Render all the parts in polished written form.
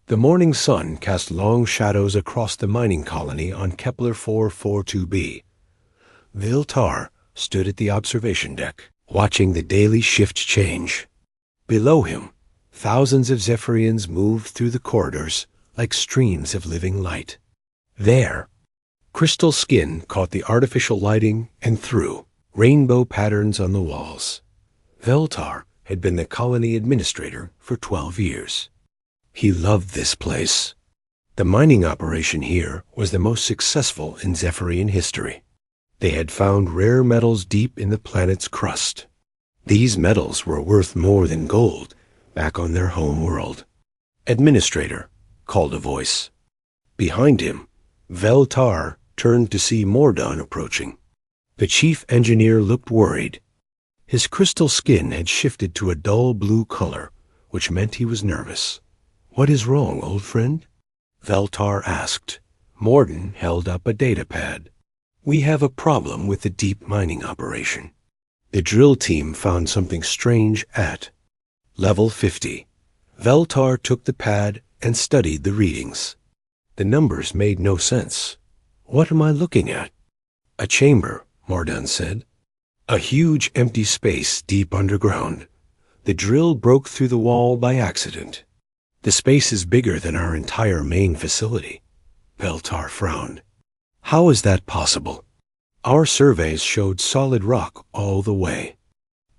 The morning sun cast long shadows across the mining colony on Kepler 442b. Viltar stood at the observation deck, watching the daily shift change. Below him, thousands of Zephyrians moved through the corridors like streams of living light. There, crystal skin caught the artificial lighting and threw rainbow patterns on the walls. Veltar had been the colony administrator for 12 years. He loved this place. The mining operation here was the most successful in Zephyrian history. They had found rare metals deep in the planet's crust. These metals were worth more than gold back on their home world. "Administrator," called a voice. Behind him, Veltar turned to see Mordon approaching. The chief engineer looked worried. His crystal skin had shifted to a dull blue color, which meant he was nervous. "What is wrong, old friend?" Veltar asked. Mordon held up a data pad. "We have a problem with the deep mining operation. The drill team found something strange at level 50. Veltar took the pad and studied the readings. The numbers made no sense. "What am I looking at?" "A chamber," Mordon said. "A huge empty space deep underground. The drill broke through the wall by accident. The space is bigger than our entire main facility." Veltar frowned. "How is that possible? Our surveys showed solid rock all the way."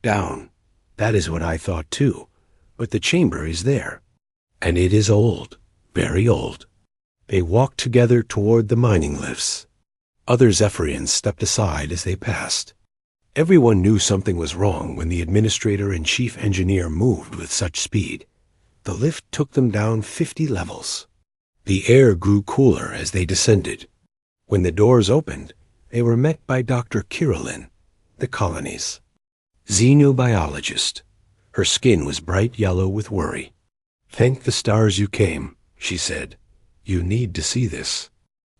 "Down. That is what I thought too. But the chamber is there. And it is old, very old." They walked together toward the mining lifts. Other Zephyrians stepped aside as they passed. Everyone knew something was wrong when the administrator and chief engineer moved with such speed. The lift took them down 50 levels. The air grew cooler as they descended. When the doors opened, they were met by Dr. Kirillin, the colony's xenobiologist. Her skin was bright yellow with worry. "Thank the stars you came," she said. "You need to see this."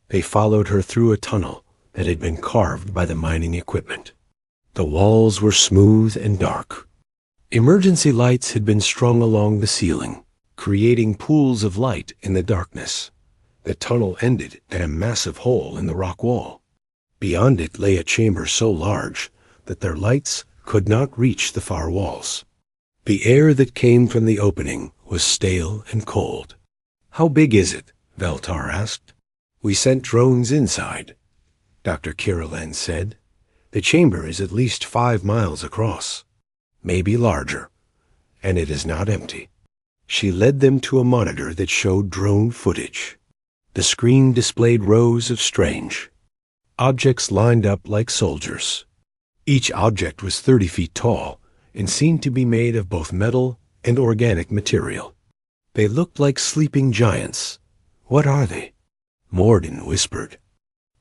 They followed her through a tunnel that had been carved by the mining equipment. The walls were smooth and dark. Emergency lights had been strung along the ceiling, creating pools of light in the darkness. The tunnel ended at a massive hole in the rock wall. Beyond it lay a chamber so large that their lights could not reach the far walls. The air that came from the opening was stale and cold. "How big is it?" Veltar asked. "We sent drones inside," Dr. Kirillin said. "The chamber is at least 5 miles across, maybe larger, and it is not empty." She led them to a monitor that showed drone footage. The screen displayed rows of strange objects lined up like soldiers. Each object was 30 feet tall and seemed to be made of both metal and organic material. They looked like sleeping giants. "What are they?" Mordon whispered.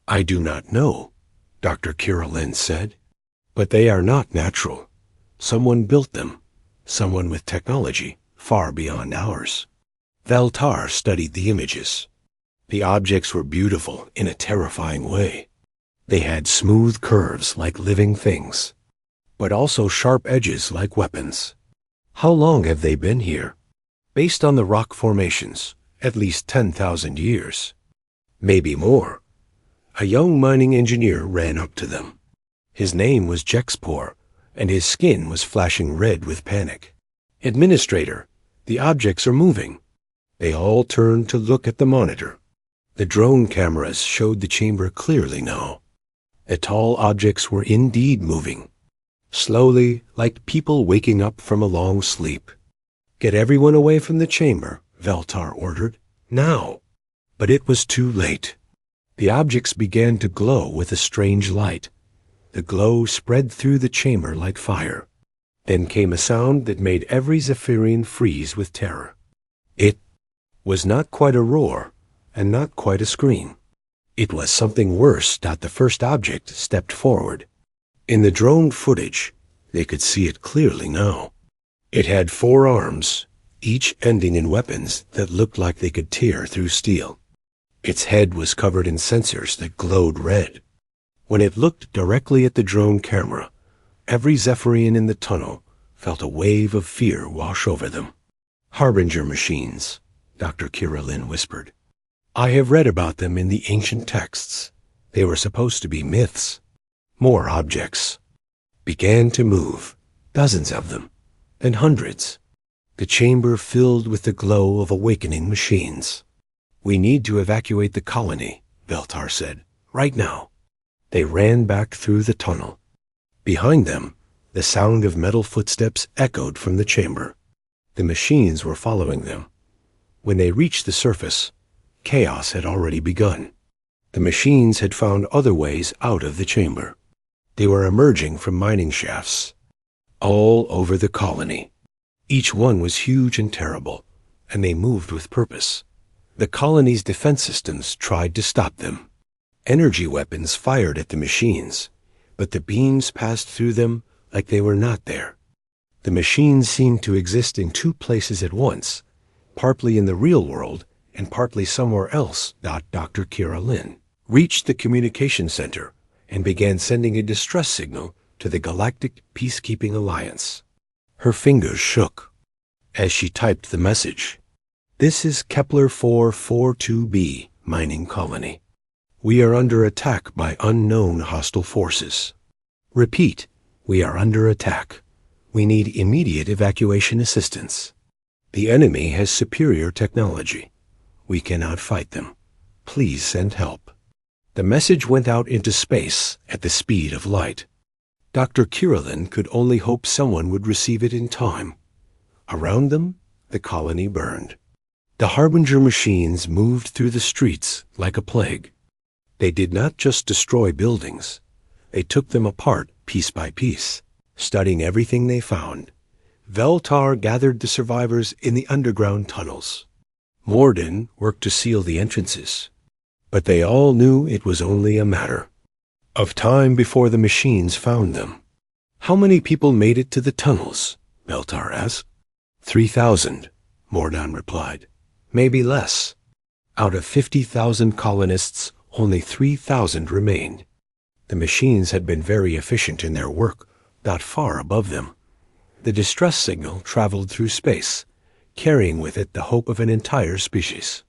"I do not know," Dr. Kirillin said. "But they are not natural. Someone built them, someone with technology far beyond ours." Veltar studied the images. The objects were beautiful in a terrifying way. They had smooth curves like living things, but also sharp edges like weapons. "How long have they been here?" "Based on the rock formations, at least 10,000 years. Maybe more." A young mining engineer ran up to them. His name was Jexpor, and his skin was flashing red with panic. "Administrator, the objects are moving." They all turned to look at the monitor. The drone cameras showed the chamber clearly now. The tall objects were indeed moving, slowly, like people waking up from a long sleep. "Get everyone away from the chamber," Veltar ordered. "Now!" But it was too late. The objects began to glow with a strange light. The glow spread through the chamber like fire. Then came a sound that made every Zephyrian freeze with terror. It was not quite a roar, and not quite a scream. It was something worse. The first object stepped forward. In the drone footage, they could see it clearly now. It had 4 arms, each ending in weapons that looked like they could tear through steel. Its head was covered in sensors that glowed red. When it looked directly at the drone camera, every Zephyrian in the tunnel felt a wave of fear wash over them. "Harbinger machines," Dr. Kirillin whispered. "I have read about them in the ancient texts. They were supposed to be myths." More objects began to move, dozens of them, and hundreds. The chamber filled with the glow of awakening machines. "We need to evacuate the colony," Veltar said. "Right now." They ran back through the tunnel. Behind them, the sound of metal footsteps echoed from the chamber. The machines were following them. When they reached the surface, chaos had already begun. The machines had found other ways out of the chamber. They were emerging from mining shafts all over the colony. Each one was huge and terrible, and they moved with purpose. The colony's defense systems tried to stop them. Energy weapons fired at the machines, but the beams passed through them like they were not there. The machines seemed to exist in two places at once, partly in the real world and partly somewhere else. Dr. Kirillin reached the communication center and began sending a distress signal to the Galactic Peacekeeping Alliance. Her fingers shook as she typed the message. "This is Kepler 442b mining colony. We are under attack by unknown hostile forces. Repeat, we are under attack. We need immediate evacuation assistance. The enemy has superior technology. We cannot fight them. Please send help." The message went out into space at the speed of light. Dr. Kirillin could only hope someone would receive it in time. Around them, the colony burned. The Harbinger machines moved through the streets like a plague. They did not just destroy buildings. They took them apart piece by piece, studying everything they found. Veltar gathered the survivors in the underground tunnels. Morden worked to seal the entrances. But they all knew it was only a matter of time before the machines found them. "How many people made it to the tunnels?" Veltar asked. 3,000, Morden replied. "Maybe less. Out of 50,000 colonists, only 3,000 remained. The machines had been very efficient in their work, not far above them. The distress signal traveled through space, carrying with it the hope of an entire species.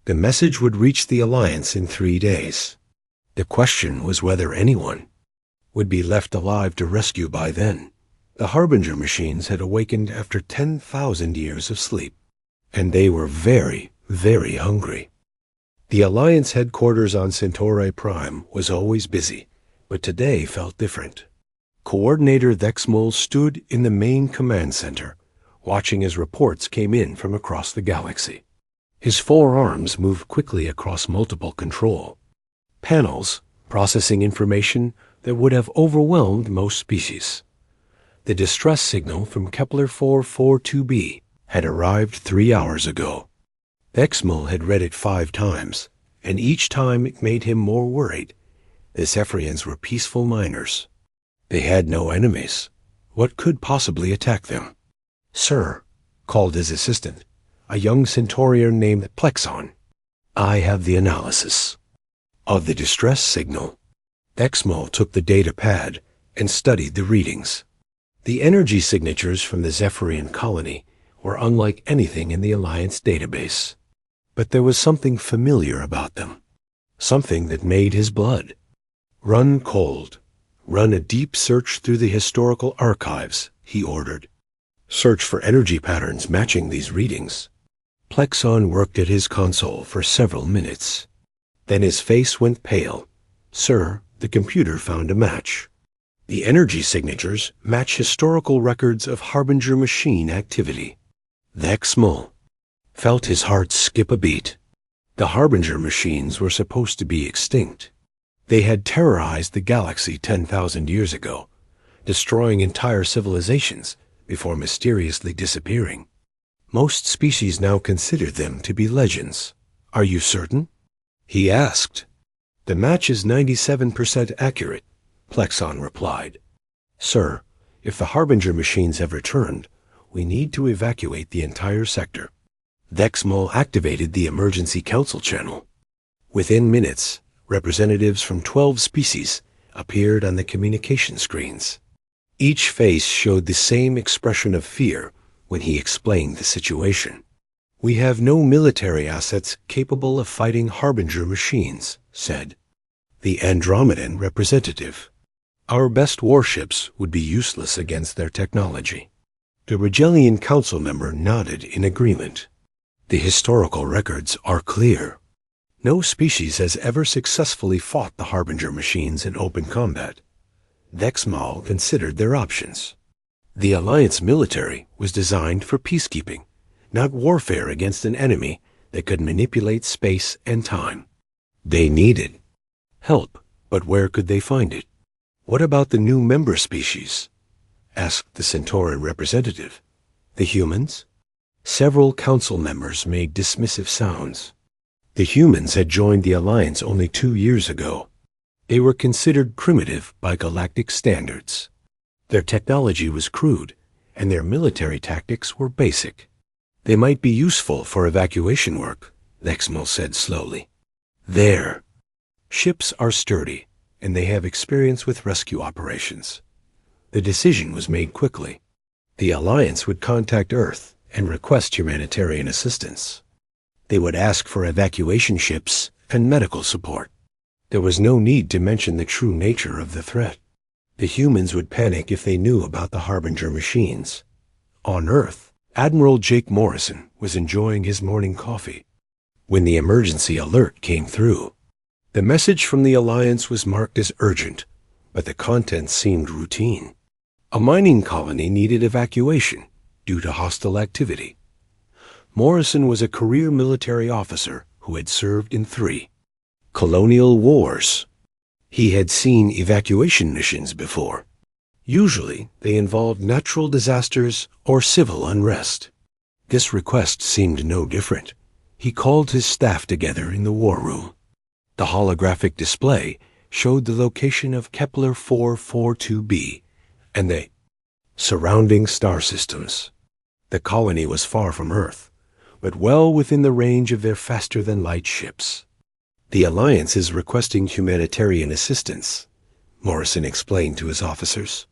The message would reach the Alliance in 3 days. The question was whether anyone would be left alive to rescue by then. The Harbinger machines had awakened after 10,000 years of sleep, and they were very, very hungry. The Alliance headquarters on Centauri Prime was always busy, but today felt different. Coordinator Thexmol stood in the main command center, watching as reports came in from across the galaxy. His 4 arms moved quickly across multiple control panels, processing information that would have overwhelmed most species. The distress signal from Kepler 442b had arrived 3 hours ago. Thexmol had read it 5 times, and each time it made him more worried. The Zephyrians were peaceful miners. They had no enemies. What could possibly attack them? "Sir," called his assistant, a young Centaurian named Plexon. "I have the analysis of the distress signal." Thexmol took the data pad and studied the readings. The energy signatures from the Zephyrian colony were unlike anything in the Alliance database. But there was something familiar about them, something that made his blood run cold. "Run a deep search through the historical archives," he ordered. "Search for energy patterns matching these readings." Plexon worked at his console for several minutes. Then his face went pale. "Sir, the computer found a match. The energy signatures match historical records of Harbinger machine activity." Thexmol felt his heart skip a beat. The Harbinger machines were supposed to be extinct. They had terrorized the galaxy 10,000 years ago, destroying entire civilizations before mysteriously disappearing. Most species now consider them to be legends. "Are you certain?" he asked. "The match is 97% accurate," Plexon replied. "Sir, if the Harbinger machines have returned, we need to evacuate the entire sector." Thexmol activated the emergency council channel. Within minutes, representatives from 12 species appeared on the communication screens. Each face showed the same expression of fear when he explained the situation. "We have no military assets capable of fighting Harbinger machines," said the Andromedan representative. "Our best warships would be useless against their technology." The Regellian council member nodded in agreement. "The historical records are clear. No species has ever successfully fought the Harbinger machines in open combat. Vexmal considered their options. The Alliance military was designed for peacekeeping, not warfare against an enemy that could manipulate space and time. They needed help, but where could they find it? "What about the new member species?" asked the Centauran representative. "The humans?" Several council members made dismissive sounds. The humans had joined the Alliance only 2 years ago. They were considered primitive by galactic standards. Their technology was crude, and their military tactics were basic. "They might be useful for evacuation work," Vexmal said slowly. "Their ships are sturdy, and they have experience with rescue operations." The decision was made quickly. The Alliance would contact Earth and request humanitarian assistance. They would ask for evacuation ships and medical support. There was no need to mention the true nature of the threat. The humans would panic if they knew about the Harbinger machines. On Earth, Admiral Jake Morrison was enjoying his morning coffee when the emergency alert came through. The message from the Alliance was marked as urgent, but the contents seemed routine. A mining colony needed evacuation due to hostile activity. Morrison was a career military officer who had served in 3 colonial wars. He had seen evacuation missions before. Usually, they involved natural disasters or civil unrest. This request seemed no different. He called his staff together in the war room. The holographic display showed the location of Kepler 442b and the surrounding star systems. The colony was far from Earth, but well within the range of their faster-than-light ships. "The Alliance is requesting humanitarian assistance," Morrison explained to his officers.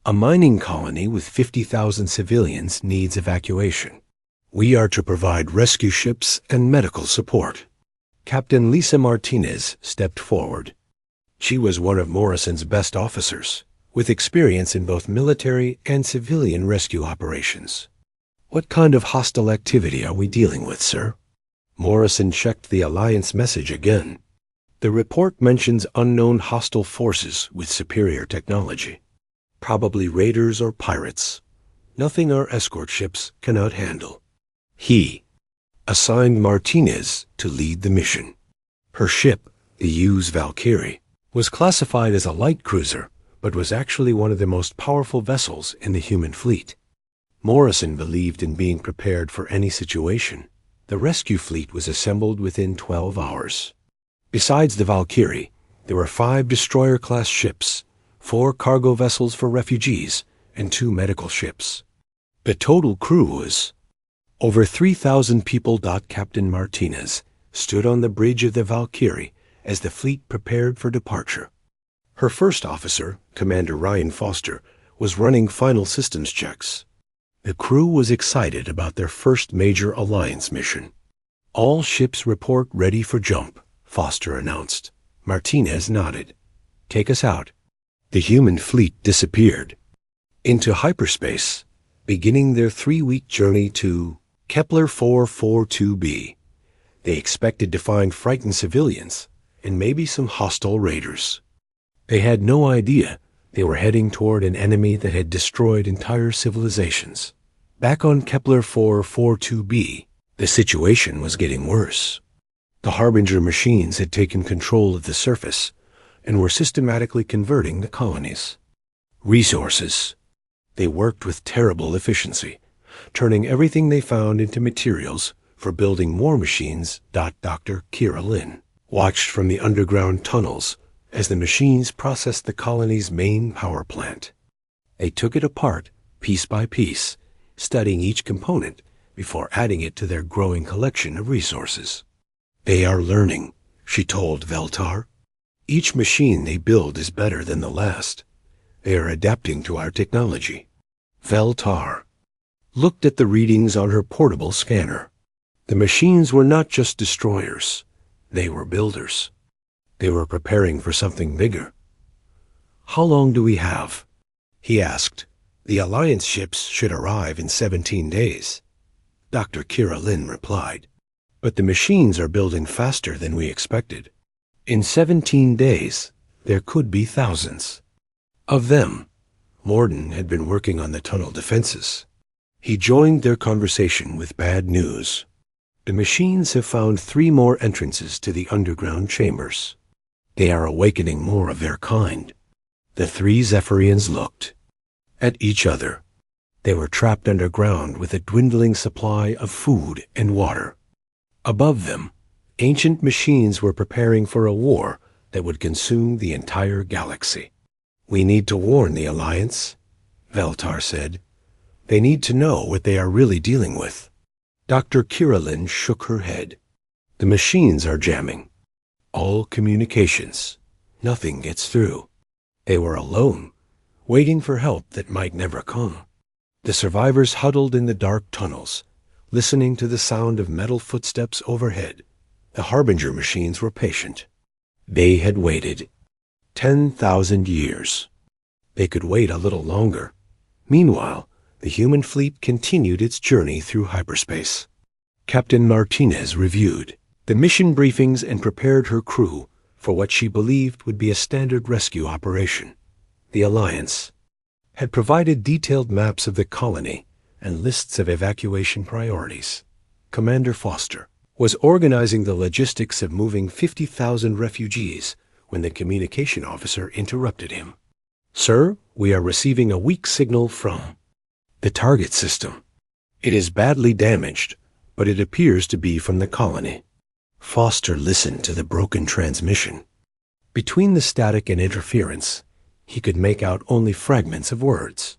"A mining colony with 50,000 civilians needs evacuation. We are to provide rescue ships and medical support." Captain Lisa Martinez stepped forward. She was one of Morrison's best officers, with experience in both military and civilian rescue operations. "What kind of hostile activity are we dealing with, sir?" Morrison checked the Alliance message again. "The report mentions unknown hostile forces with superior technology. Probably raiders or pirates. Nothing our escort ships cannot handle." He assigned Martinez to lead the mission. Her ship, the Hughes Valkyrie, was classified as a light cruiser, but was actually one of the most powerful vessels in the human fleet. Morrison believed in being prepared for any situation. The rescue fleet was assembled within 12 hours. Besides the Valkyrie, there were 5 destroyer-class ships, 4 cargo vessels for refugees, and 2 medical ships. The total crew was over 3,000 people. Captain Martinez stood on the bridge of the Valkyrie as the fleet prepared for departure. Her first officer, Commander Ryan Foster, was running final systems checks. The crew was excited about their first major Alliance mission. "All ships report ready for jump," Foster announced. Martinez nodded. "Take us out." The human fleet disappeared into hyperspace, beginning their 3-week journey to Kepler 442b. They expected to find frightened civilians and maybe some hostile raiders. They had no idea they were heading toward an enemy that had destroyed entire civilizations. Back on Kepler 442b, the situation was getting worse. The Harbinger machines had taken control of the surface and were systematically converting the colonies. Resources. They worked with terrible efficiency, turning everything they found into materials for building more machines. Dr. Kira Lin watched from the underground tunnels as the machines processed the colony's main power plant. They took it apart, piece by piece, studying each component before adding it to their growing collection of resources. "They are learning," she told Veltar. "Each machine they build is better than the last. They are adapting to our technology." Veltar looked at the readings on her portable scanner. The machines were not just destroyers. They were builders. They were preparing for something bigger. "How long do we have?" he asked. "The Alliance ships should arrive in 17 days. Dr. Kira Lin replied. "But the machines are building faster than we expected. In 17 days, there could be thousands of them." Morden had been working on the tunnel defenses. He joined their conversation with bad news. "The machines have found 3 more entrances to the underground chambers. They are awakening more of their kind." The 3 Zephyrians looked at each other. They were trapped underground with a dwindling supply of food and water. Above them, ancient machines were preparing for a war that would consume the entire galaxy. "We need to warn the Alliance," Veltar said. "They need to know what they are really dealing with." Dr. Kirillin shook her head. "The machines are jamming all communications. Nothing gets through." They were alone, waiting for help that might never come. The survivors huddled in the dark tunnels, listening to the sound of metal footsteps overhead. The Harbinger machines were patient. They had waited 10,000 years. They could wait a little longer. Meanwhile, the human fleet continued its journey through hyperspace. Captain Martinez reviewed the mission briefings and prepared her crew for what she believed would be a standard rescue operation. The Alliance had provided detailed maps of the colony and lists of evacuation priorities. Commander Foster was organizing the logistics of moving 50,000 refugees when the communication officer interrupted him. "Sir, we are receiving a weak signal from the target system. It is badly damaged, but it appears to be from the colony." Foster listened to the broken transmission. Between the static and interference, he could make out only fragments of words.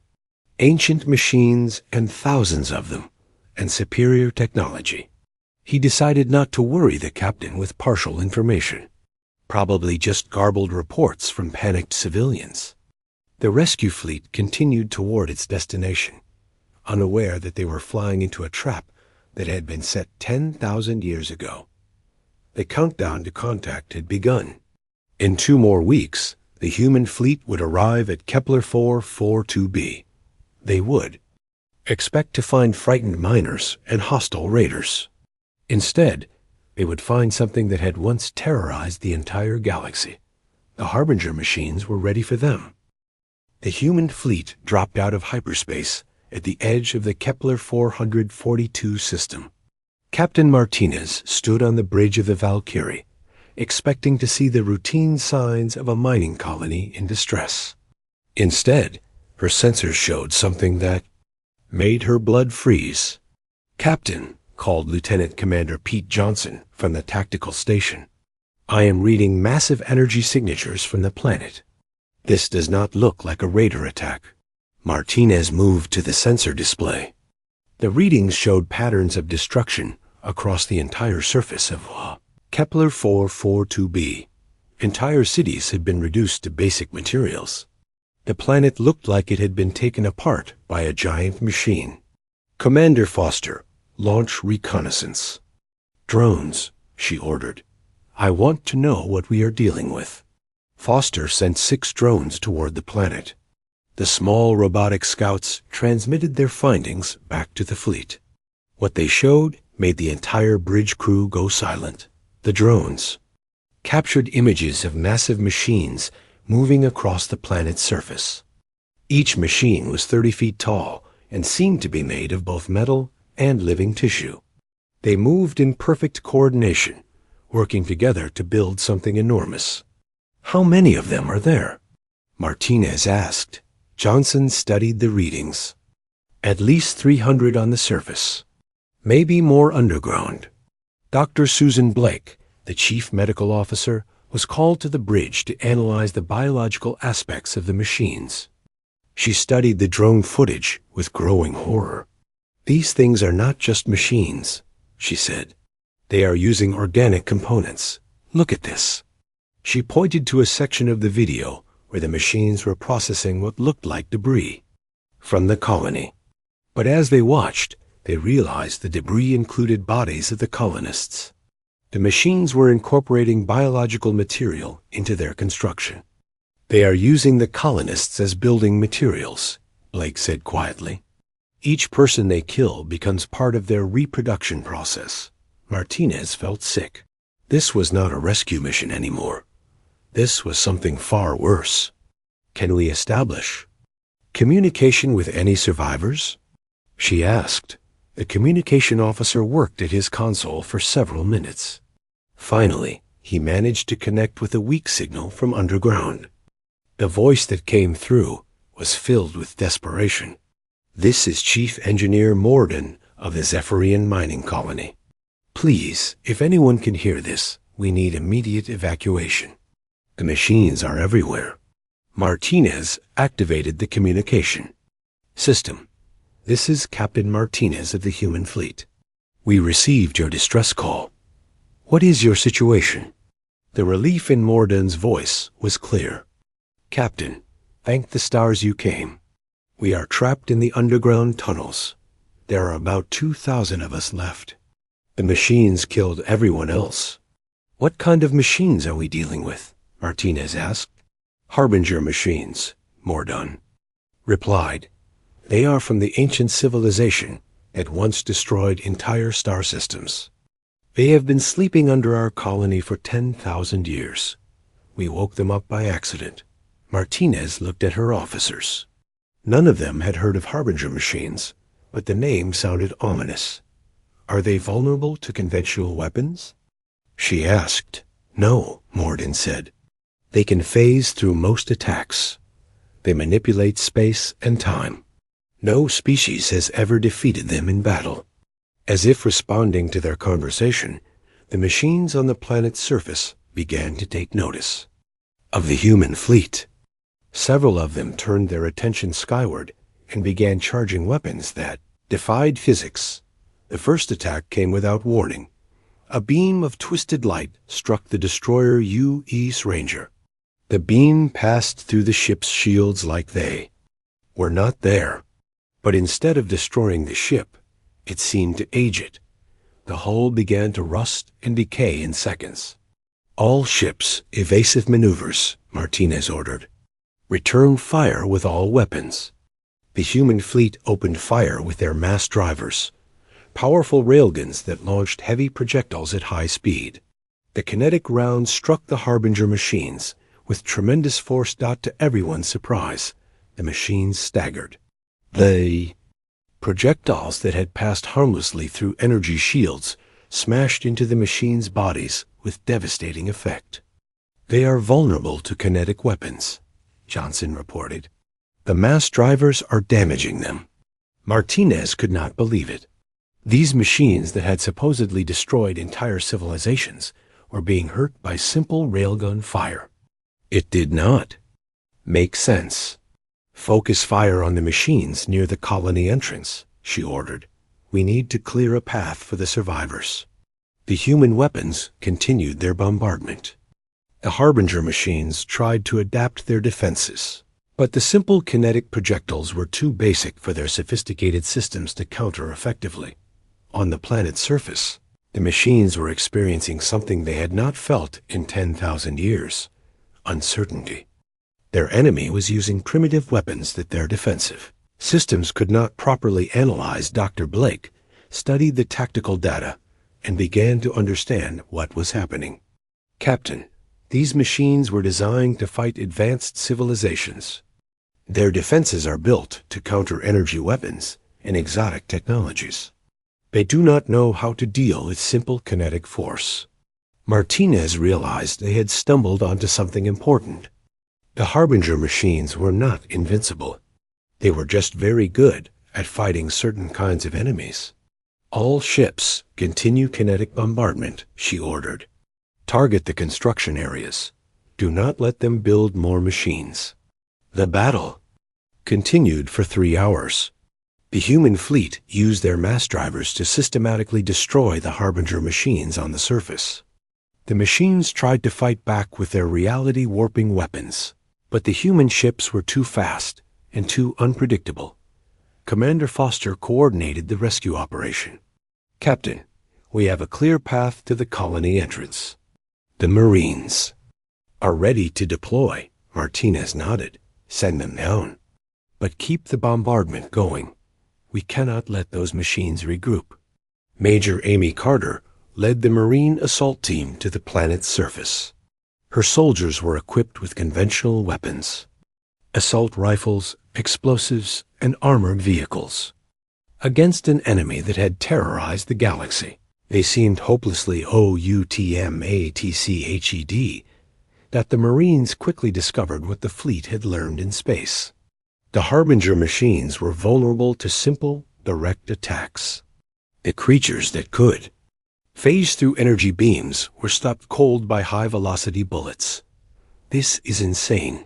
Ancient machines and thousands of them, and superior technology. He decided not to worry the captain with partial information. Probably just garbled reports from panicked civilians. The rescue fleet continued toward its destination, unaware that they were flying into a trap that had been set 10,000 years ago. The countdown to contact had begun. In 2 more weeks, the human fleet would arrive at Kepler 442b. They would expect to find frightened miners and hostile raiders. Instead, they would find something that had once terrorized the entire galaxy. The Harbinger machines were ready for them. The human fleet dropped out of hyperspace at the edge of the Kepler 442 system. Captain Martinez stood on the bridge of the Valkyrie, expecting to see the routine signs of a mining colony in distress. Instead, her sensors showed something that made her blood freeze. "Captain," called Lieutenant Commander Pete Johnson from the tactical station, "I am reading massive energy signatures from the planet. This does not look like a raider attack." Martinez moved to the sensor display. The readings showed patterns of destruction across the entire surface of Kepler 442b. Entire cities had been reduced to basic materials. The planet looked like it had been taken apart by a giant machine. "Commander Foster, launch reconnaissance." "Drones," she ordered. "I want to know what we are dealing with." Foster sent 6 drones toward the planet. The small robotic scouts transmitted their findings back to the fleet. What they showed made the entire bridge crew go silent. The drones captured images of massive machines moving across the planet's surface. Each machine was 30 feet tall and seemed to be made of both metal and living tissue. They moved in perfect coordination, working together to build something enormous. "How many of them are there?" Martinez asked. Johnson studied the readings. "At least 300 on the surface. Maybe more underground." Dr. Susan Blake, the chief medical officer, was called to the bridge to analyze the biological aspects of the machines. She studied the drone footage with growing horror. "These things are not just machines," she said. "They are using organic components. Look at this." She pointed to a section of the video where the machines were processing what looked like debris from the colony. But as they watched, They realized the debris included bodies of the colonists. The machines were incorporating biological material into their construction. They are using the colonists as building materials, Blake said quietly. Each person they kill becomes part of their reproduction process. Martinez felt sick. This was not a rescue mission anymore. This was something far worse. Can we establish communication with any survivors? She asked. The communication officer worked at his console for several minutes. Finally, he managed to connect with a weak signal from underground. The voice that came through was filled with desperation. This is Chief Engineer Morden of the Zephyrian mining colony. Please, if anyone can hear this, we need immediate evacuation. The machines are everywhere. Martinez activated the communication system. This is Captain Martinez of the human fleet. We received your distress call. What is your situation? The relief in Morden's voice was clear. Captain, thank the stars you came. We are trapped in the underground tunnels. There are about 2,000 of us left. The machines killed everyone else. What kind of machines are we dealing with? Martinez asked. Harbinger machines, Morden replied. They are from the ancient civilization that once destroyed entire star systems. They have been sleeping under our colony for 10,000 years. We woke them up by accident. Martinez looked at her officers. None of them had heard of Harbinger machines, but the name sounded ominous. Are they vulnerable to conventional weapons? She asked. No, Morden said. They can phase through most attacks. They manipulate space and time. No species has ever defeated them in battle. As if responding to their conversation, the machines on the planet's surface began to take notice of the human fleet. Several of them turned their attention skyward and began charging weapons that defied physics. The first attack came without warning. A beam of twisted light struck the destroyer U.S. Ranger. The beam passed through the ship's shields like they were not there. But instead of destroying the ship, it seemed to age it. The hull began to rust and decay in seconds. All ships, evasive maneuvers, Martinez ordered. Return fire with all weapons. The human fleet opened fire with their mass drivers, powerful railguns that launched heavy projectiles at high speed. The kinetic rounds struck the Harbinger machines with tremendous force. To everyone's surprise, the machines staggered. The projectiles that had passed harmlessly through energy shields smashed into the machines' bodies with devastating effect. They are vulnerable to kinetic weapons, Johnson reported. The mass drivers are damaging them. Martinez could not believe it. These machines that had supposedly destroyed entire civilizations were being hurt by simple railgun fire. It did not make sense. Focus fire on the machines near the colony entrance, she ordered. We need to clear a path for the survivors. The human weapons continued their bombardment. The Harbinger machines tried to adapt their defenses, but the simple kinetic projectiles were too basic for their sophisticated systems to counter effectively. On the planet's surface, the machines were experiencing something they had not felt in 10,000 years: uncertainty. Their enemy was using primitive weapons that their defensive systems could not properly analyze. Dr. Blake studied the tactical data and began to understand what was happening. Captain, these machines were designed to fight advanced civilizations. Their defenses are built to counter energy weapons and exotic technologies. They do not know how to deal with simple kinetic force. Martinez realized they had stumbled onto something important. The Harbinger machines were not invincible. They were just very good at fighting certain kinds of enemies. All ships continue kinetic bombardment, she ordered. Target the construction areas. Do not let them build more machines. The battle continued for 3 hours. The human fleet used their mass drivers to systematically destroy the Harbinger machines on the surface. The machines tried to fight back with their reality-warping weapons, but the human ships were too fast and too unpredictable. Commander Foster coordinated the rescue operation. "Captain, we have a clear path to the colony entrance. The Marines are ready to deploy." Martinez nodded. "Send them down. But keep the bombardment going. We cannot let those machines regroup." Major Amy Carter led the Marine assault team to the planet's surface. Her soldiers were equipped with conventional weapons, assault rifles, explosives, and armored vehicles. Against an enemy that had terrorized the galaxy, they seemed hopelessly outmatched that the Marines quickly discovered what the fleet had learned in space. The Harbinger machines were vulnerable to simple, direct attacks. The creatures that could phase through energy beams were stopped cold by high-velocity bullets. "This is insane,"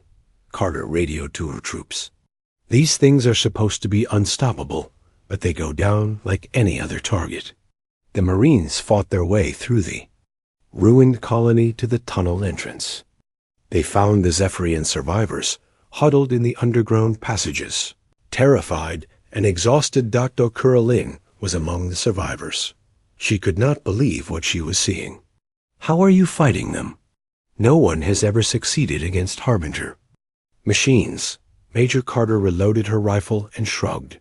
Carter radioed to her troops. "These things are supposed to be unstoppable, but they go down like any other target." The Marines fought their way through the ruined colony to the tunnel entrance. They found the Zephyrian survivors huddled in the underground passages. Terrified and exhausted Dr. Kuralin was among the survivors. She could not believe what she was seeing. "How are you fighting them? No one has ever succeeded against Harbinger." "Machines." Major Carter reloaded her rifle and shrugged.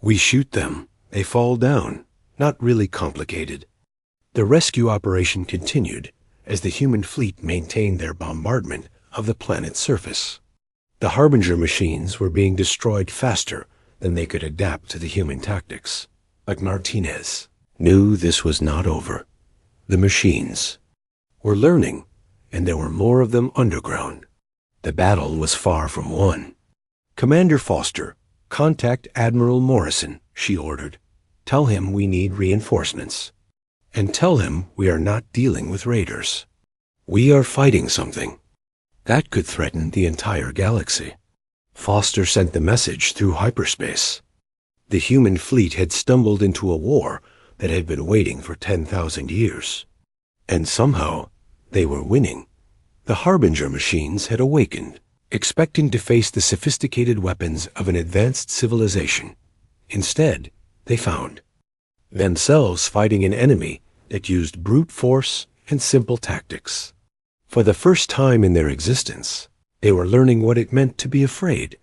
"We shoot them. They fall down. Not really complicated." The rescue operation continued as the human fleet maintained their bombardment of the planet's surface. The Harbinger machines were being destroyed faster than they could adapt to the human tactics. But Martinez knew this was not over. The machines were learning, and there were more of them underground. The battle was far from won. "Commander Foster, contact Admiral Morrison," she ordered. "Tell him we need reinforcements. And tell him we are not dealing with raiders. We are fighting something that could threaten the entire galaxy." Foster sent the message through hyperspace. The human fleet had stumbled into a war that had been waiting for 10,000 years. And somehow they were winning. The Harbinger machines had awakened, expecting to face the sophisticated weapons of an advanced civilization. Instead, they found themselves fighting an enemy that used brute force and simple tactics. For the first time in their existence, they were learning what it meant to be afraid.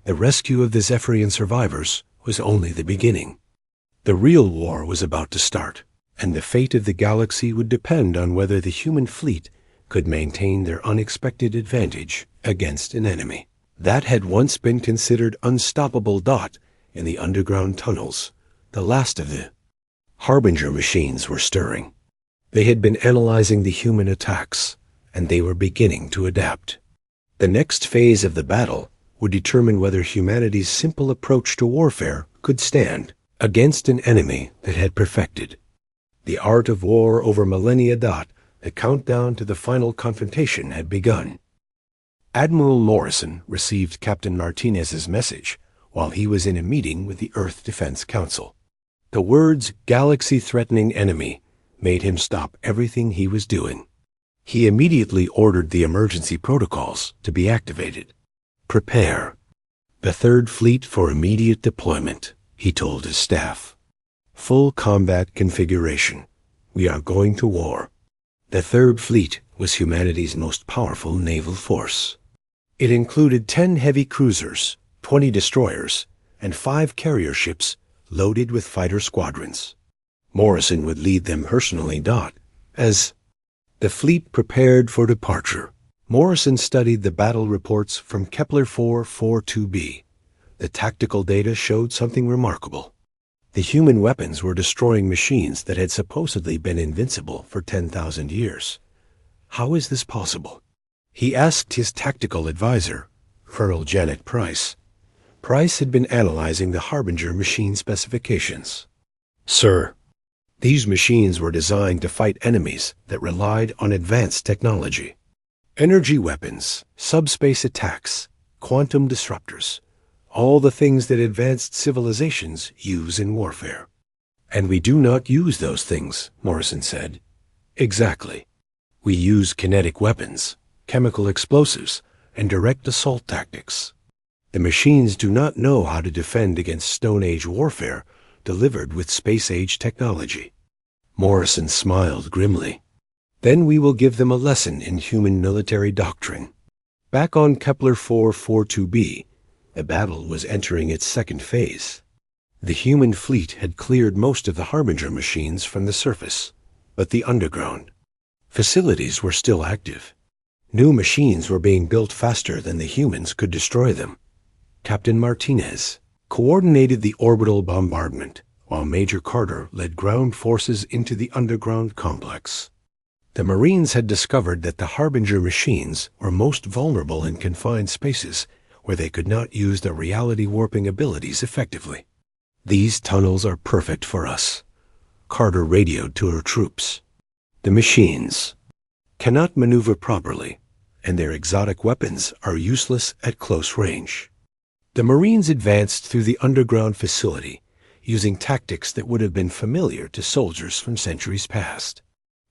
The rescue of the Zephyrian survivors was only the beginning. The real war was about to start, and the fate of the galaxy would depend on whether the human fleet could maintain their unexpected advantage against an enemy that had once been considered unstoppable. In the underground tunnels, the last of the Harbinger machines were stirring. They had been analyzing the human attacks, and they were beginning to adapt. The next phase of the battle would determine whether humanity's simple approach to warfare could stand against an enemy that had perfected the art of war over millennia. The countdown to the final confrontation had begun. Admiral Morrison received Captain Martinez's message while he was in a meeting with the Earth Defense Council. The words "galaxy-threatening enemy" made him stop everything he was doing. He immediately ordered the emergency protocols to be activated. "Prepare the Third Fleet for immediate deployment," he told his staff. "Full combat configuration. We are going to war." The Third Fleet was humanity's most powerful naval force. It included 10 heavy cruisers, 20 destroyers, and 5 carrier ships loaded with fighter squadrons. Morrison would lead them personally. As the fleet prepared for departure, Morrison studied the battle reports from Kepler 442b. The tactical data showed something remarkable. The human weapons were destroying machines that had supposedly been invincible for 10,000 years. How is this possible? He asked his tactical advisor, Colonel Janet Price. Price had been analyzing the Harbinger machine specifications. "Sir, these machines were designed to fight enemies that relied on advanced technology. Energy weapons, subspace attacks, quantum disruptors, all the things that advanced civilizations use in warfare." "And we do not use those things," Morrison said. "Exactly. We use kinetic weapons, chemical explosives, and direct assault tactics." The machines do not know how to defend against Stone Age warfare delivered with space-age technology. Morrison smiled grimly. Then we will give them a lesson in human military doctrine. Back on Kepler 442b, the battle was entering its second phase. The human fleet had cleared most of the Harbinger machines from the surface, but the underground facilities were still active. New machines were being built faster than the humans could destroy them. Captain Martinez coordinated the orbital bombardment, while Major Carter led ground forces into the underground complex. The Marines had discovered that the Harbinger machines were most vulnerable in confined spaces where they could not use their reality warping abilities effectively. These tunnels are perfect for us, Carter radioed to her troops. The machines cannot maneuver properly, and their exotic weapons are useless at close range. The Marines advanced through the underground facility, using tactics that would have been familiar to soldiers from centuries past.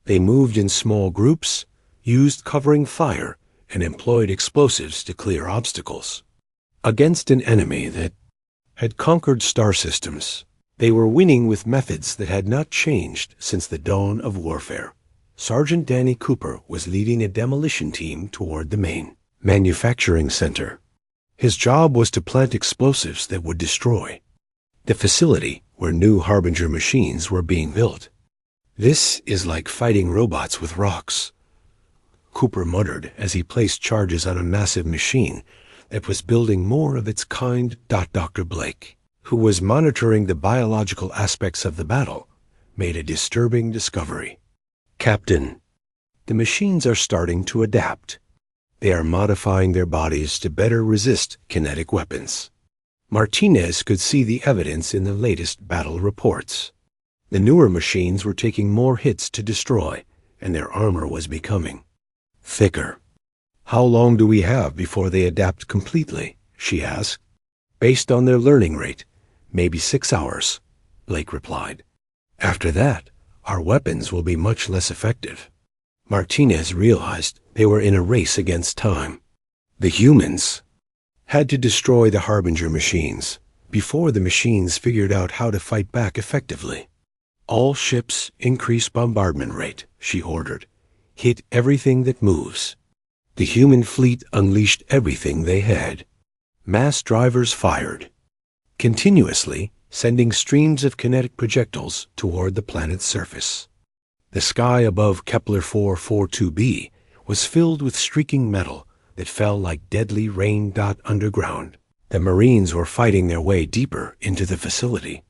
They moved in small groups, used covering fire, and employed explosives to clear obstacles. Against an enemy that had conquered star systems, they were winning with methods that had not changed since the dawn of warfare. Sergeant Danny Cooper was leading a demolition team toward the main manufacturing center. His job was to plant explosives that would destroy the facility where new Harbinger machines were being built. This is like fighting robots with rocks, Cooper muttered as he placed charges on a massive machine that was building more of its kind. Dr. Blake, who was monitoring the biological aspects of the battle, made a disturbing discovery. Captain, the machines are starting to adapt. They are modifying their bodies to better resist kinetic weapons. Martinez could see the evidence in the latest battle reports. The newer machines were taking more hits to destroy, and their armor was becoming thicker. How long do we have before they adapt completely? She asked. Based on their learning rate, maybe 6 hours, Blake replied. After that, our weapons will be much less effective. Martinez realized they were in a race against time. The humans had to destroy the Harbinger machines before the machines figured out how to fight back effectively. All ships increase bombardment rate, she ordered. Hit everything that moves. The human fleet unleashed everything they had. Mass drivers fired continuously, sending streams of kinetic projectiles toward the planet's surface. The sky above Kepler 442b was filled with streaking metal that fell like deadly rain. Underground, the Marines were fighting their way deeper into the facility.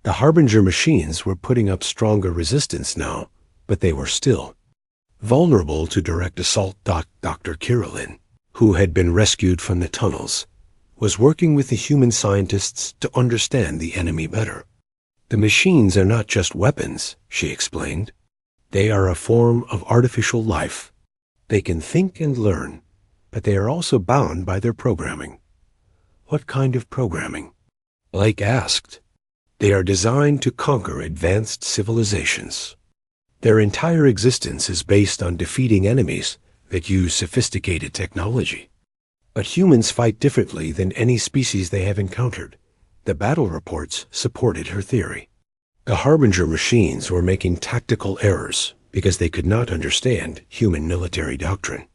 The Harbinger machines were putting up stronger resistance now, but they were still vulnerable to direct assault. Dr. Kirillin, who had been rescued from the tunnels, was working with the human scientists to understand the enemy better. The machines are not just weapons, she explained. They are a form of artificial life. They can think and learn, but they are also bound by their programming. What kind of programming? Blake asked. They are designed to conquer advanced civilizations. Their entire existence is based on defeating enemies that use sophisticated technology. But humans fight differently than any species they have encountered. The battle reports supported her theory. The Harbinger machines were making tactical errors because they could not understand human military doctrine.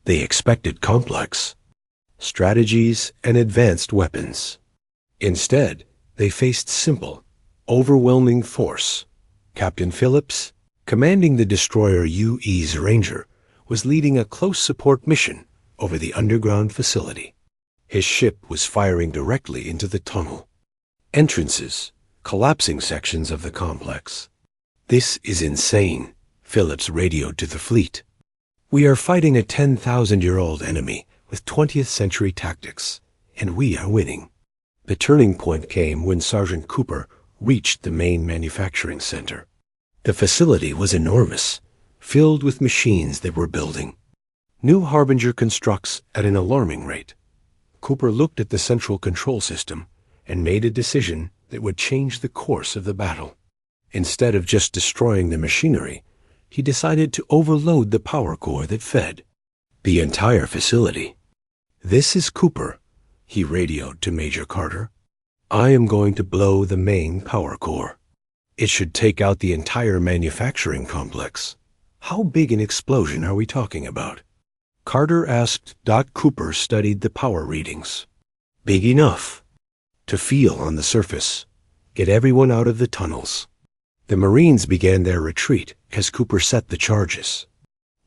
They expected complex strategies and advanced weapons. Instead, they faced simple, overwhelming force. Captain Phillips, commanding the destroyer UE's Ranger, was leading a close support mission over the underground facility. His ship was firing directly into the tunnel entrances, collapsing sections of the complex. This is insane, Phillips radioed to the fleet. We are fighting a 10,000-year-old enemy with 20th century tactics, and we are winning. The turning point came when Sergeant Cooper reached the main manufacturing center. The facility was enormous, filled with machines that were building. New Harbinger constructs at an alarming rate. Cooper looked at the central control system and made a decision that would change the course of the battle. Instead of just destroying the machinery, he decided to overload the power core that fed the entire facility. This is Cooper. He radioed to Major Carter. "I am going to blow the main power core. It should take out the entire manufacturing complex. How big an explosion are we talking about?" Carter asked. Cooper studied the power readings. "Big enough to feel on the surface. Get everyone out of the tunnels." The Marines began their retreat as Cooper set the charges.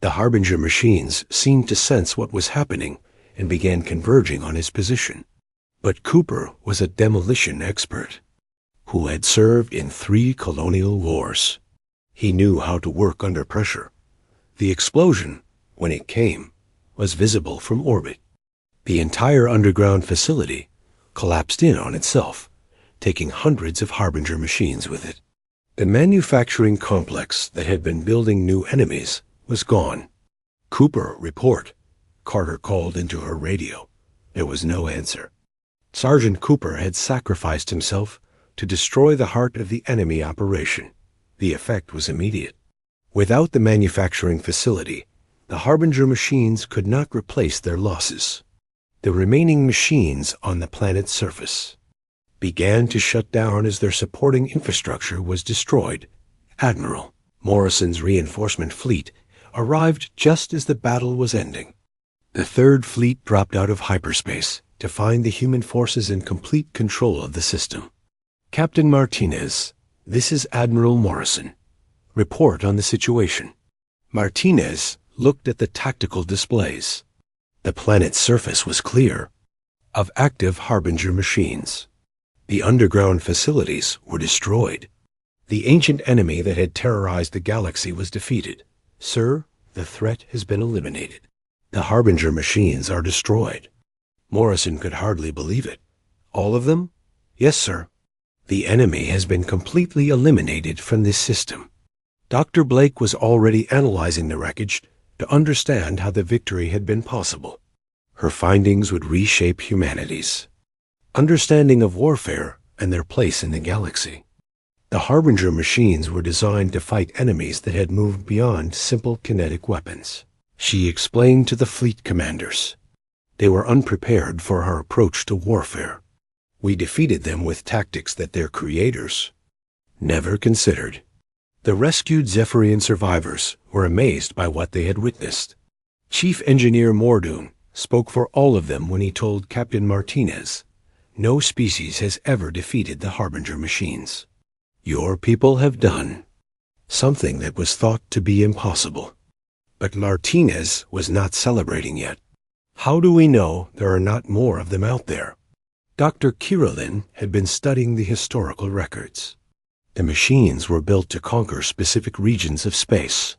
The Harbinger machines seemed to sense what was happening and began converging on his position. But Cooper was a demolition expert who had served in 3 colonial wars. He knew how to work under pressure. The explosion, when it came, was visible from orbit. The entire underground facility collapsed in on itself, taking hundreds of Harbinger machines with it. The manufacturing complex that had been building new enemies was gone. "Cooper, report," Carter called into her radio. There was no answer. Sergeant Cooper had sacrificed himself to destroy the heart of the enemy operation. The effect was immediate. Without the manufacturing facility, the Harbinger machines could not replace their losses. The remaining machines on the planet's surface began to shut down as their supporting infrastructure was destroyed. Admiral Morrison's reinforcement fleet arrived just as the battle was ending. The Third Fleet dropped out of hyperspace to find the human forces in complete control of the system. "Captain Martinez, this is Admiral Morrison. Report on the situation." Martinez looked at the tactical displays. The planet's surface was clear of active Harbinger machines. The underground facilities were destroyed. The ancient enemy that had terrorized the galaxy was defeated. "Sir, the threat has been eliminated. The Harbinger machines are destroyed." Morrison could hardly believe it. "All of them?" "Yes, sir. The enemy has been completely eliminated from this system." Dr. Blake was already analyzing the wreckage to understand how the victory had been possible. Her findings would reshape humanity's understanding of warfare and their place in the galaxy. The Harbinger machines were designed to fight enemies that had moved beyond simple kinetic weapons. She explained to the fleet commanders. They were unprepared for our approach to warfare. We defeated them with tactics that their creators never considered. The rescued Zephyrian survivors were amazed by what they had witnessed. Chief Engineer Mordoon spoke for all of them when he told Captain Martinez, "No species has ever defeated the Harbinger machines. Your people have done something that was thought to be impossible." But Martinez was not celebrating yet. "How do we know there are not more of them out there?" Dr. Kirillin had been studying the historical records. The machines were built to conquer specific regions of space.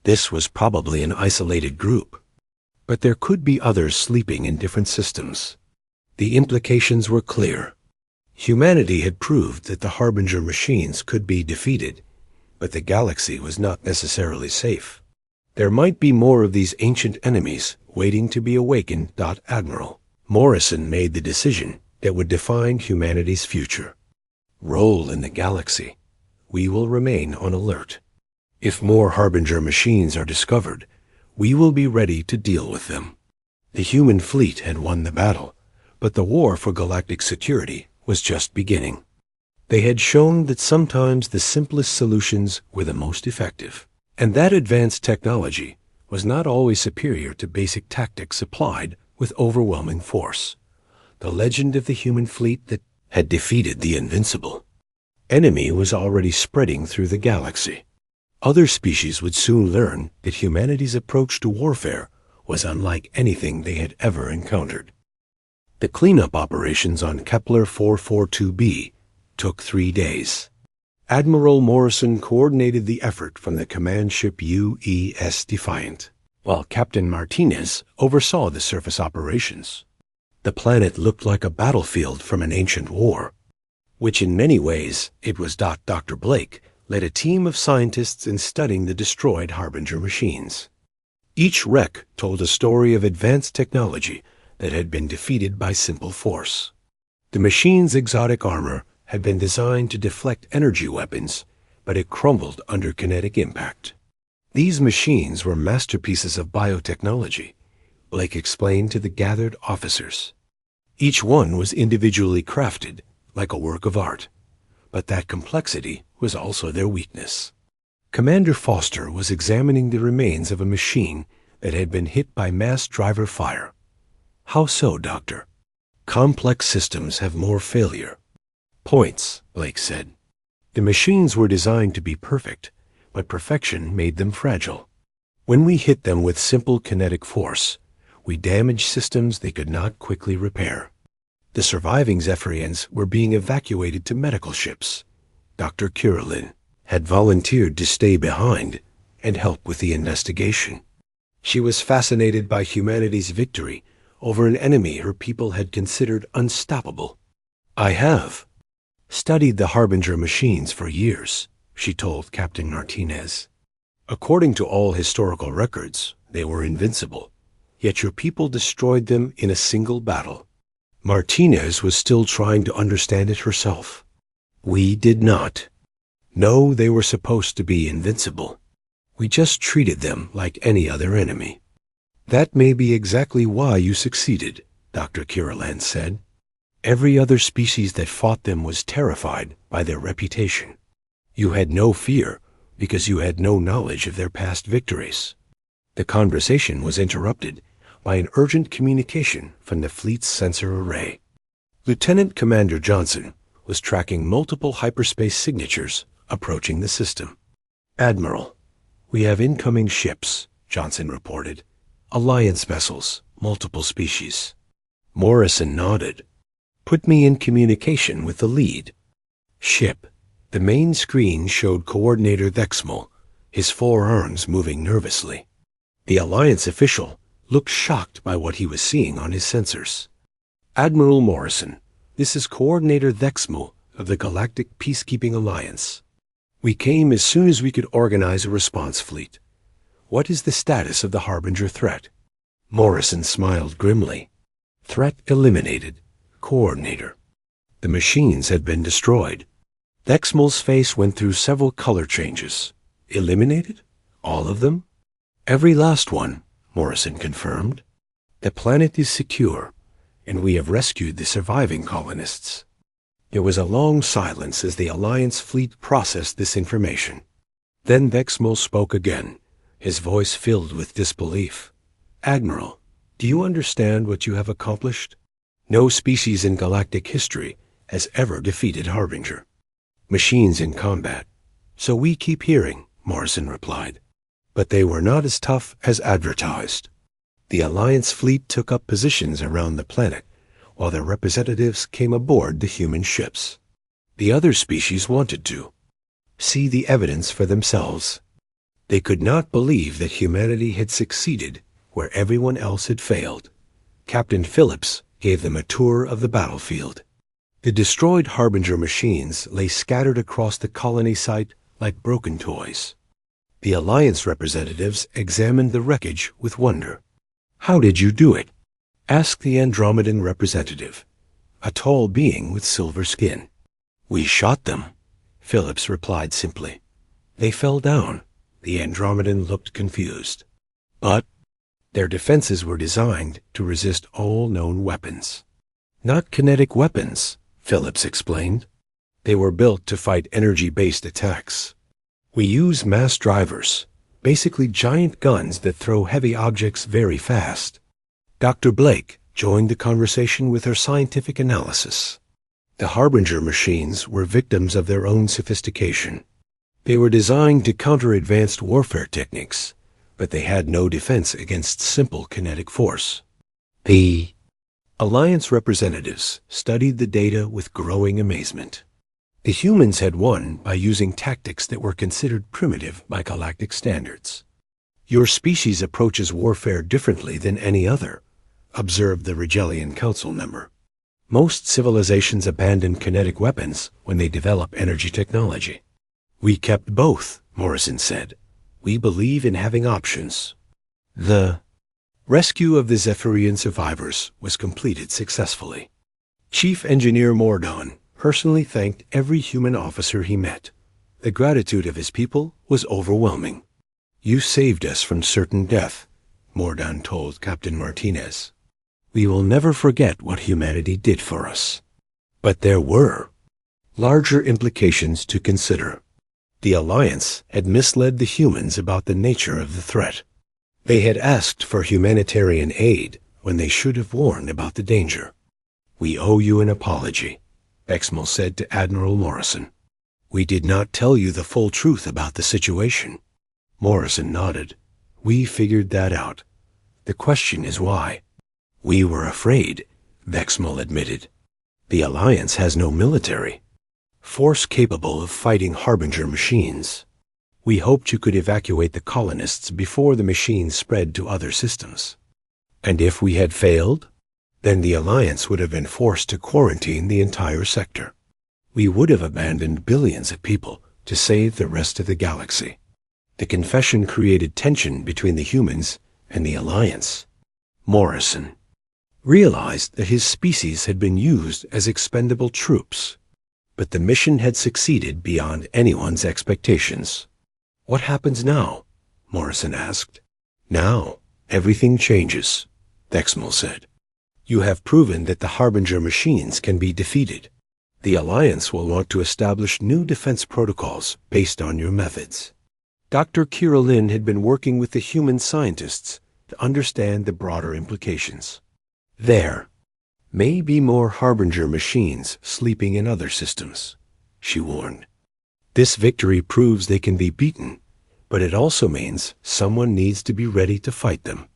This was probably an isolated group, but there could be others sleeping in different systems. The implications were clear. Humanity had proved that the Harbinger machines could be defeated, but the galaxy was not necessarily safe. There might be more of these ancient enemies waiting to be awakened. Admiral Morrison made the decision that would define humanity's future. Role in the galaxy. We will remain on alert. If more Harbinger machines are discovered, we will be ready to deal with them. The human fleet had won the battle, but the war for galactic security was just beginning. They had shown that sometimes the simplest solutions were the most effective, and that advanced technology was not always superior to basic tactics applied with overwhelming force. The legend of the human fleet that had defeated the invincible enemy was already spreading through the galaxy. Other species would soon learn that humanity's approach to warfare was unlike anything they had ever encountered. The cleanup operations on Kepler 442b took 3 days. Admiral Morrison coordinated the effort from the command ship UES Defiant, while Captain Martinez oversaw the surface operations. The planet looked like a battlefield from an ancient war, which in many ways it was. Dr. Blake led a team of scientists in studying the destroyed Harbinger machines. Each wreck told a story of advanced technology that had been defeated by simple force. The machine's exotic armor had been designed to deflect energy weapons, but it crumbled under kinetic impact. These machines were masterpieces of biotechnology, Blake explained to the gathered officers. Each one was individually crafted, like a work of art. But that complexity was also their weakness. Commander Foster was examining the remains of a machine that had been hit by mass driver fire. How so, Doctor? Complex systems have more failure points, Blake said. The machines were designed to be perfect, but perfection made them fragile. When we hit them with simple kinetic force, we damaged systems they could not quickly repair. The surviving Zephyrians were being evacuated to medical ships. Dr. Kurelin had volunteered to stay behind and help with the investigation. She was fascinated by humanity's victory over an enemy her people had considered unstoppable. I have studied the Harbinger machines for years, she told Captain Martinez. According to all historical records, they were invincible, yet your people destroyed them in a single battle. Martinez was still trying to understand it herself. We did not. No, they were supposed to be invincible. We just treated them like any other enemy. That may be exactly why you succeeded, Dr. Kurelin said. Every other species that fought them was terrified by their reputation. You had no fear because you had no knowledge of their past victories. The conversation was interrupted by an urgent communication from the fleet's sensor array. Lieutenant Commander Johnson was tracking multiple hyperspace signatures approaching the system. Admiral, we have incoming ships, Johnson reported. Alliance vessels, multiple species. Morrison nodded. Put me in communication with the lead. Ship. The main screen showed Coordinator Thexmal, his forearms moving nervously. The Alliance official looked shocked by what he was seeing on his sensors. Admiral Morrison, this is Coordinator Thexmal of the Galactic Peacekeeping Alliance. We came as soon as we could organize a response fleet. What is the status of the Harbinger threat? Morrison smiled grimly. Threat eliminated. Coordinator. The machines had been destroyed. Thexmal's face went through several color changes. Eliminated? All of them? Every last one, Morrison confirmed. The planet is secure, and we have rescued the surviving colonists. There was a long silence as the Alliance fleet processed this information. Then Thexmal spoke again, his voice filled with disbelief. Admiral, do you understand what you have accomplished? No species in galactic history has ever defeated Harbinger. Machines in combat. So we keep hearing, Morrison replied. But they were not as tough as advertised. The Alliance fleet took up positions around the planet, while their representatives came aboard the human ships. The other species wanted to see the evidence for themselves. They could not believe that humanity had succeeded where everyone else had failed. Captain Phillips gave them a tour of the battlefield. The destroyed Harbinger machines lay scattered across the colony site like broken toys. The Alliance representatives examined the wreckage with wonder. How did you do it? Asked the Andromedan representative, a tall being with silver skin. We shot them, Phillips replied simply. They fell down. The Andromedan looked confused. But their defenses were designed to resist all known weapons. Not kinetic weapons, Phillips explained. They were built to fight energy-based attacks. We use mass drivers, basically giant guns that throw heavy objects very fast. Dr. Blake joined the conversation with her scientific analysis. The Harbinger machines were victims of their own sophistication. They were designed to counter advanced warfare techniques, but they had no defense against simple kinetic force. The Alliance representatives studied the data with growing amazement. The humans had won by using tactics that were considered primitive by galactic standards. Your species approaches warfare differently than any other, observed the Rigelian Council member. Most civilizations abandon kinetic weapons when they develop energy technology. We kept both, Morrison said. We believe in having options. The rescue of the Zephyrian survivors was completed successfully. Chief Engineer Mordon personally thanked every human officer he met. The gratitude of his people was overwhelming. You saved us from certain death, Mordon told Captain Martinez. We will never forget what humanity did for us. But there were larger implications to consider. The Alliance had misled the humans about the nature of the threat. They had asked for humanitarian aid when they should have warned about the danger. "We owe you an apology," Bexmal said to Admiral Morrison. "We did not tell you the full truth about the situation." Morrison nodded. "We figured that out. The question is why." "We were afraid," Bexmal admitted. "The Alliance has no military force capable of fighting Harbinger machines. We hoped you could evacuate the colonists before the machines spread to other systems. And if we had failed, then the Alliance would have been forced to quarantine the entire sector. We would have abandoned billions of people to save the rest of the galaxy." The confession created tension between the humans and the Alliance. Morrison realized that his species had been used as expendable troops, but the mission had succeeded beyond anyone's expectations. "What happens now?" Morrison asked. "Now, everything changes," Bexmal said. "You have proven that the Harbinger machines can be defeated. The Alliance will want to establish new defense protocols based on your methods." Dr. Kira Lin had been working with the human scientists to understand the broader implications. "There may be more Harbinger machines sleeping in other systems," she warned. "This victory proves they can be beaten, but it also means someone needs to be ready to fight them."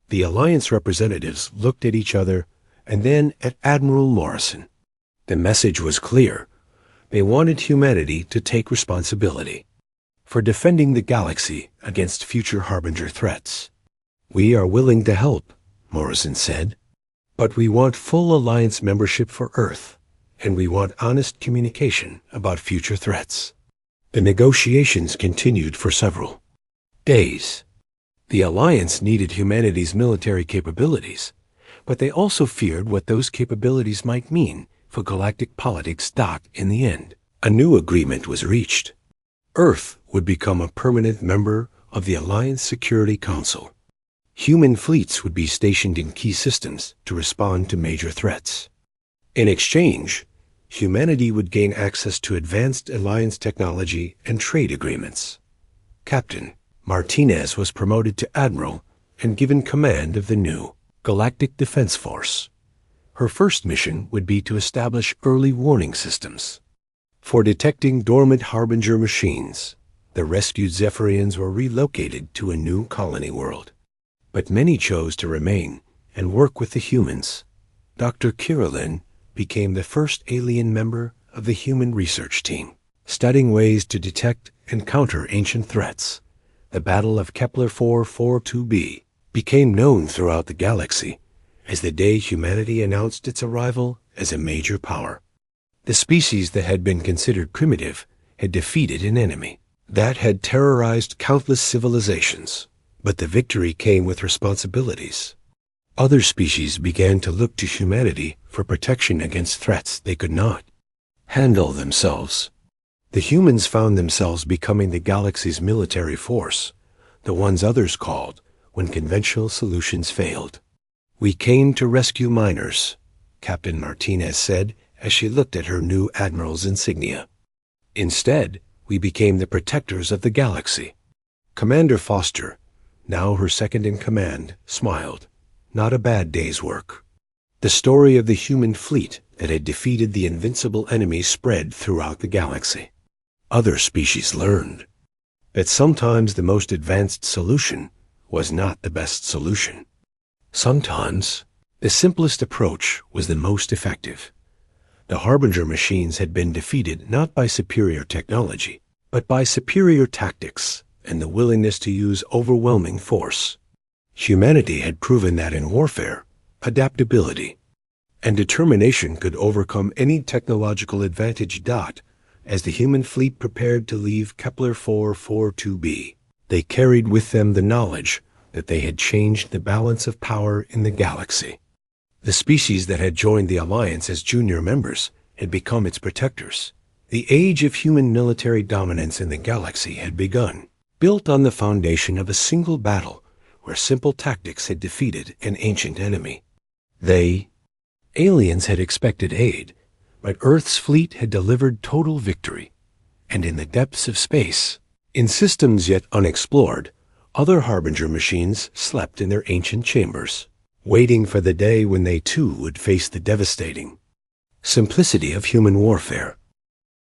The Alliance representatives looked at each other and then at Admiral Morrison. The message was clear. They wanted humanity to take responsibility for defending the galaxy against future Harbinger threats. "We are willing to help," Morrison said, "but we want full Alliance membership for Earth, and we want honest communication about future threats." The negotiations continued for several days. The Alliance needed humanity's military capabilities, but they also feared what those capabilities might mean for galactic politics. In the end, a new agreement was reached. Earth would become a permanent member of the Alliance Security Council. Human fleets would be stationed in key systems to respond to major threats. In exchange, humanity would gain access to advanced Alliance technology and trade agreements. Captain Martinez was promoted to Admiral and given command of the new Galactic Defense Force. Her first mission would be to establish early warning systems for detecting dormant Harbinger machines. The rescued Zephyrians were relocated to a new colony world, but many chose to remain and work with the humans. Dr. Kira Lin became the first alien member of the human research team, studying ways to detect and counter ancient threats. The Battle of Kepler 442b became known throughout the galaxy as the day humanity announced its arrival as a major power. The species that had been considered primitive had defeated an enemy that had terrorized countless civilizations, but the victory came with responsibilities. Other species began to look to humanity for protection against threats they could not handle themselves. The humans found themselves becoming the galaxy's military force, the ones others called when conventional solutions failed. "We came to rescue miners," Captain Martinez said as she looked at her new admiral's insignia. "Instead, we became the protectors of the galaxy." Commander Foster, now her second-in-command, smiled. Not a bad day's work. The story of the human fleet that had defeated the invincible enemy spread throughout the galaxy. Other species learned that sometimes the most advanced solution was not the best solution. Sometimes the simplest approach was the most effective. The Harbinger machines had been defeated not by superior technology, but by superior tactics and the willingness to use overwhelming force. Humanity had proven that in warfare, adaptability and determination could overcome any technological advantage. As the human fleet prepared to leave Kepler 442b, they carried with them the knowledge that they had changed the balance of power in the galaxy. The species that had joined the Alliance as junior members had become its protectors. The age of human military dominance in the galaxy had begun, built on the foundation of a single battle where simple tactics had defeated an ancient enemy. Aliens had expected aid, but Earth's fleet had delivered total victory. And in the depths of space, in systems yet unexplored, other Harbinger machines slept in their ancient chambers, waiting for the day when they too would face the devastating simplicity of human warfare.